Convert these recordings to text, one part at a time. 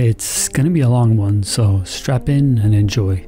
It's gonna be a long one, so strap in and enjoy.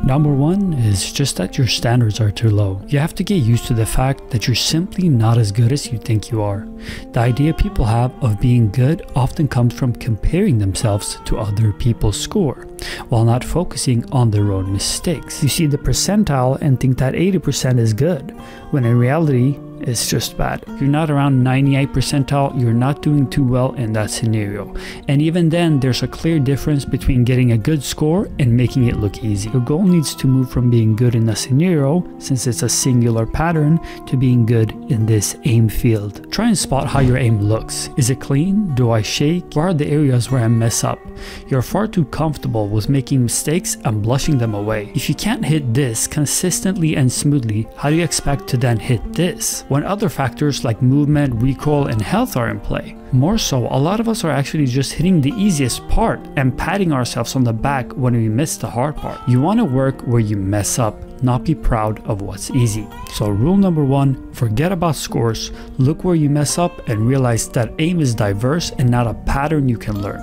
Number one is just that your standards are too low. You have to get used to the fact that you're simply not as good as you think you are. The idea people have of being good often comes from comparing themselves to other people's score, while not focusing on their own mistakes. You see the percentile and think that 80% is good, when in reality, it's just bad. If you're not around 98 percentile, you're not doing too well in that scenario. And even then, there's a clear difference between getting a good score and making it look easy. Your goal needs to move from being good in a scenario, since it's a singular pattern, to being good in this aim field. Try and spot how your aim looks. Is it clean? Do I shake? Where are the areas where I mess up? You're far too comfortable with making mistakes and blushing them away. If you can't hit this consistently and smoothly, how do you expect to then hit this, when other factors like movement, recoil, and health are in play? More so, a lot of us are actually just hitting the easiest part and patting ourselves on the back when we miss the hard part. You want to work where you mess up, not be proud of what's easy. So rule number one, forget about scores, look where you mess up and realize that aim is diverse and not a pattern you can learn.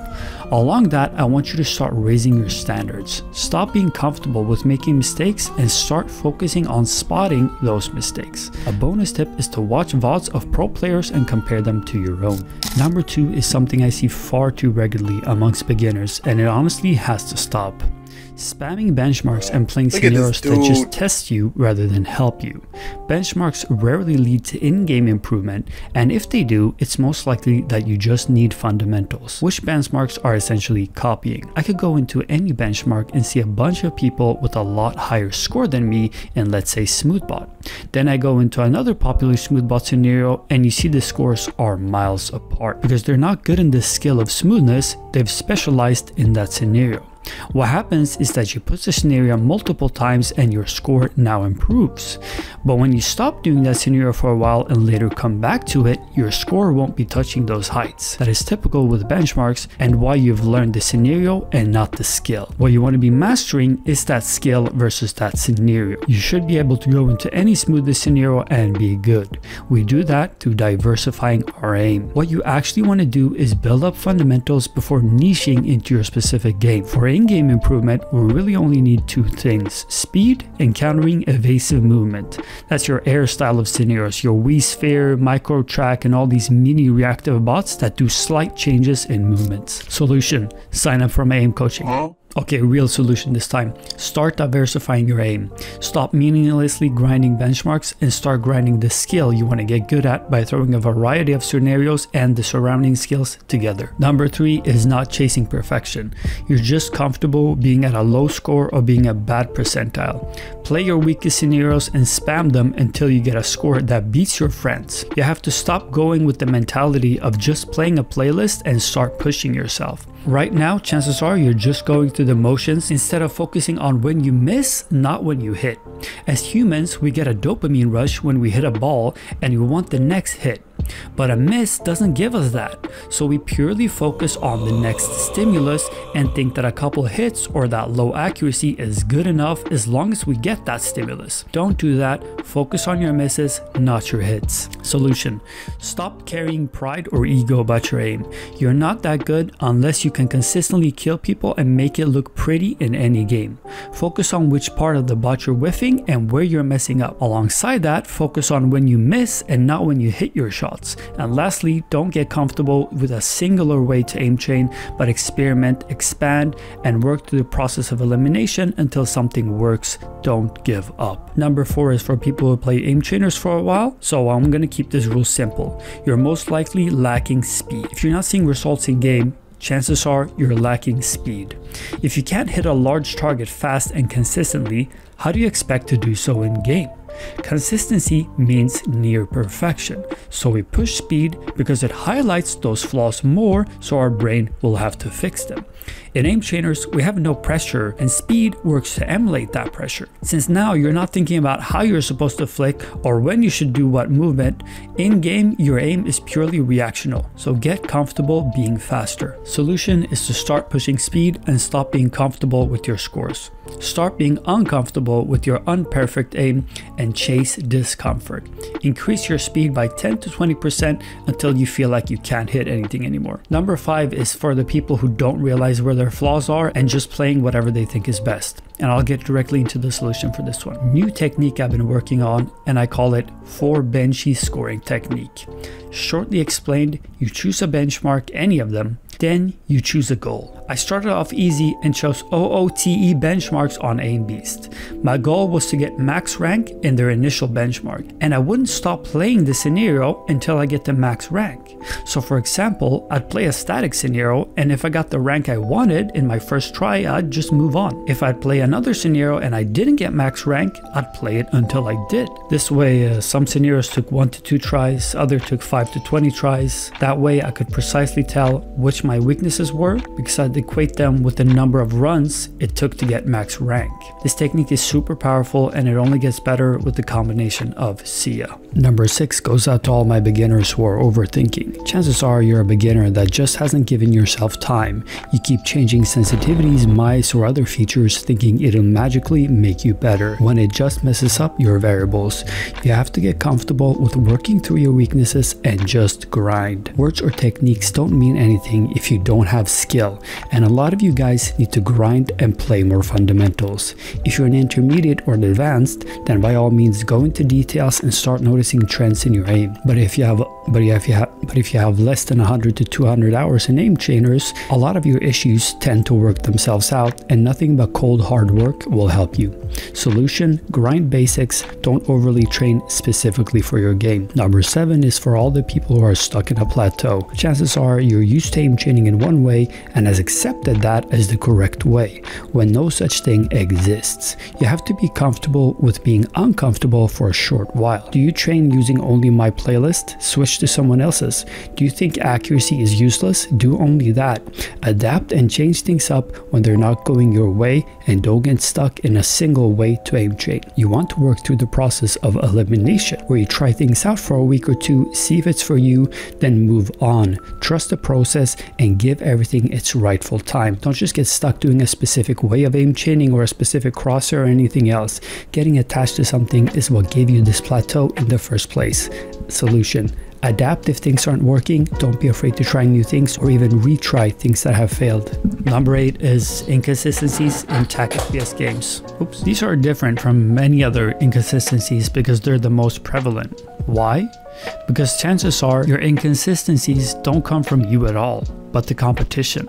Along that, I want you to start raising your standards. Stop being comfortable with making mistakes and start focusing on spotting those mistakes. A bonus tip is to watch VODs of pro players and compare them to your own. Number two is something I see far too regularly amongst beginners, and it honestly has to stop. Spamming benchmarks and playing scenarios that just test you rather than help you. Benchmarks rarely lead to in-game improvement, and if they do, it's most likely that you just need fundamentals, which benchmarks are essentially copying. I could go into any benchmark and see a bunch of people with a lot higher score than me in, let's say, Smoothbot. Then I go into another popular Smoothbot scenario and you see the scores are miles apart. Because they're not good in the skill of smoothness, they've specialized in that scenario. What happens is that you put the scenario multiple times and your score now improves. But when you stop doing that scenario for a while and later come back to it, your score won't be touching those heights. That is typical with benchmarks and why you've learned the scenario and not the skill. What you want to be mastering is that skill versus that scenario. You should be able to go into any smoothest scenario and be good. We do that through diversifying our aim. What you actually want to do is build up fundamentals before niching into your specific game. For in-game improvement, we really only need two things: speed and countering evasive movement. That's your air style of scenarios, your Wii Sphere, micro track, and all these mini reactive bots that do slight changes in movements. Solution: sign up for my aim coaching. Okay, real solution this time. Start diversifying your aim. Stop meaninglessly grinding benchmarks and start grinding the skill you want to get good at by throwing a variety of scenarios and the surrounding skills together. Number three is not chasing perfection. You're just comfortable being at a low score or being a bad percentile. Play your weakest scenarios and spam them until you get a score that beats your friends. You have to stop going with the mentality of just playing a playlist and start pushing yourself. Right now, chances are you're just going through the motions instead of focusing on when you miss, not when you hit. As humans, we get a dopamine rush when we hit a ball and we want the next hit. But a miss doesn't give us that, so we purely focus on the next stimulus and think that a couple hits or that low accuracy is good enough as long as we get that stimulus. Don't do that. Focus on your misses, not your hits. Solution: stop carrying pride or ego about your aim. You're not that good unless you can consistently kill people and make it look pretty in any game. Focus on which part of the bot you're whiffing and where you're messing up. Alongside that, focus on when you miss and not when you hit your shot. And lastly, don't get comfortable with a singular way to aim train, but experiment, expand, and work through the process of elimination until something works. Don't give up. Number four is for people who play aim trainers for a while, so I'm going to keep this rule simple. You're most likely lacking speed. If you're not seeing results in game, chances are you're lacking speed. If you can't hit a large target fast and consistently, how do you expect to do so in game? Consistency means near perfection, so we push speed because it highlights those flaws more, so our brain will have to fix them. In aim trainers, we have no pressure, and speed works to emulate that pressure. Since now you're not thinking about how you're supposed to flick or when you should do what movement, in game your aim is purely reactional, so get comfortable being faster. Solution is to start pushing speed and stop being comfortable with your scores. Start being uncomfortable with your unperfect aim and chase discomfort. Increase your speed by 10 to 20% until you feel like you can't hit anything anymore. Number 5 is for the people who don't realize where their flaws are and just playing whatever they think is best. And I'll get directly into the solution for this one. New technique I've been working on, and I call it 4 benchy scoring technique. Shortly explained, you choose a benchmark, any of them, then you choose a goal. I started off easy and chose OOTE benchmarks on Aim Beast. My goal was to get max rank in their initial benchmark, and I wouldn't stop playing the scenario until I get the max rank. So for example, I'd play a static scenario, and if I got the rank I wanted in my first try, I'd just move on. If I'd play another scenario and I didn't get max rank, I'd play it until I did. This way, some scenarios took 1 to 2 tries, other took 5 to 20 tries. That way I could precisely tell which my weaknesses were, because I'd equate them with the number of runs it took to get max rank. This technique is super powerful, and it only gets better with the combination of SIA. Number 6 goes out to all my beginners who are overthinking. Chances are you're a beginner that just hasn't given yourself time. You keep changing sensitivities, mice, or other features thinking it'll magically make you better, when it just messes up your variables. You have to get comfortable with working through your weaknesses and just grind. Words or techniques don't mean anything if you don't have skill, and a lot of you guys need to grind and play more fundamentals. If you're an intermediate or an advanced, then by all means go into details and start noticing trends in your aim. But if you have less than 100 to 200 hours in aim trainers, a lot of your issues tend to work themselves out, and nothing but cold hard work will help you. Solution: grind basics, don't overly train specifically for your game. Number 7 is for all the people who are stuck in a plateau. Chances are you're used to aim training in one way and has accepted that as the correct way, when no such thing exists. You have to be comfortable with being uncomfortable for a short while. Do you train using only my playlist? Switch to someone else's. Do you think accuracy is useless? Do only that. Adapt and change things up when they're not going your way, and don't get stuck in a single way to aim train. You want to work through the process of elimination, where you try things out for a week or two, see if it's for you, then move on. Trust the process and give everything its rightful time. Don't just get stuck doing a specific way of aim training or a specific crosshair or anything else. Getting attached to something is what gave you this plateau in the first place. Solution: adapt if things aren't working. Don't be afraid to try new things or even retry things that have failed. Number 8 is inconsistencies in TacFps games. Oops. These are different from many other inconsistencies because they're the most prevalent. Why? Because chances are your inconsistencies don't come from you at all, but the competition.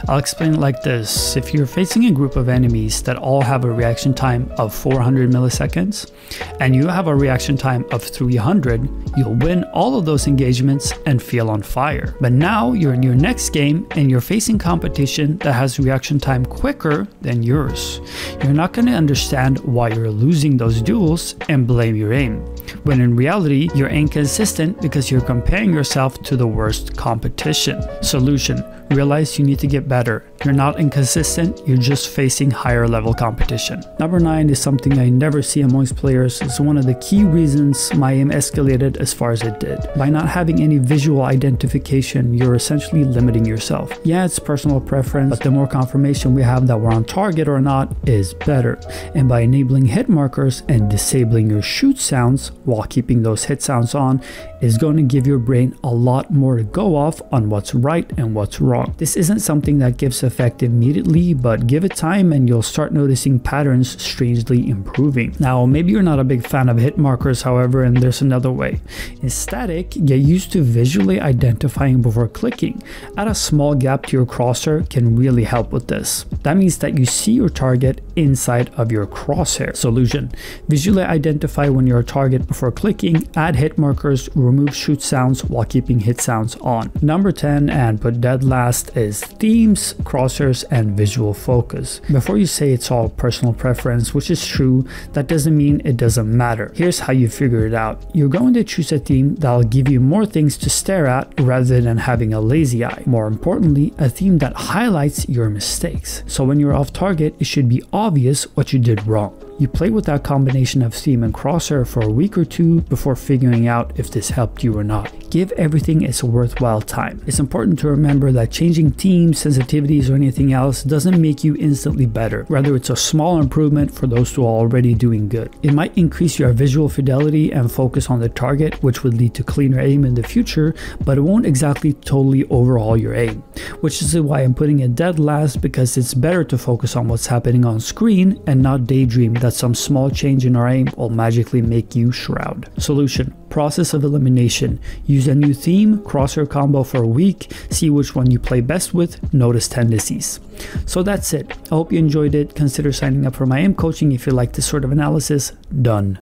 I'll explain it like this. If you're facing a group of enemies that all have a reaction time of 400 milliseconds and you have a reaction time of 300, you'll win all of those engagements and feel on fire. But now you're in your next game and you're facing competition that has reaction time quicker than yours. You're not going to understand why you're losing those duels and blame your aim, when in reality you're inconsistent because you're comparing yourself to the worst competition. Solution: realize you need to get better. You're not inconsistent, you're just facing higher level competition. Number 9 is something I never see amongst players. It's one of the key reasons my aim escalated as far as it did. By not having any visual identification, you're essentially limiting yourself. Yeah, it's personal preference, but the more confirmation we have that we're on target or not is better. And by enabling hit markers and disabling your shoot sounds while keeping those hit sounds on is going to give your brain a lot more to go off on what's right and what's wrong. This isn't something that gives effect immediately, but give it time and you'll start noticing patterns strangely improving. Now, maybe you're not a big fan of hit markers, however, and there's another way. In static, get used to visually identifying before clicking. Add a small gap to your crosshair can really help with this. That means that you see your target inside of your crosshair. Solution: visually identify when you're a target before clicking, add hit markers, remove shoot sounds while keeping hit sounds on. Number 10, and put dead last, is themes, crosshairs, and visual focus. Before you say it's all personal preference, which is true, that doesn't mean it doesn't matter. Here's how you figure it out. You're going to choose a theme that'll give you more things to stare at rather than having a lazy eye. More importantly, a theme that highlights your mistakes. So when you're off target, it should be obvious what you did wrong. You play with that combination of theme and crosshair for a week or two before figuring out if this helped you or not. Give everything its worthwhile time. It's important to remember that changing themes, sensitivities, or anything else doesn't make you instantly better. Rather, it's a small improvement for those who are already doing good. It might increase your visual fidelity and focus on the target, which would lead to cleaner aim in the future, but it won't exactly totally overhaul your aim. Which is why I'm putting it dead last, because it's better to focus on what's happening on screen and not daydream that some small change in our aim will magically make you shroud. Solution: process of elimination. Use a new theme, crosshair combo for a week, see which one you play best with, notice tendencies. So that's it. I hope you enjoyed it. Consider signing up for my aim coaching if you like this sort of analysis. Done.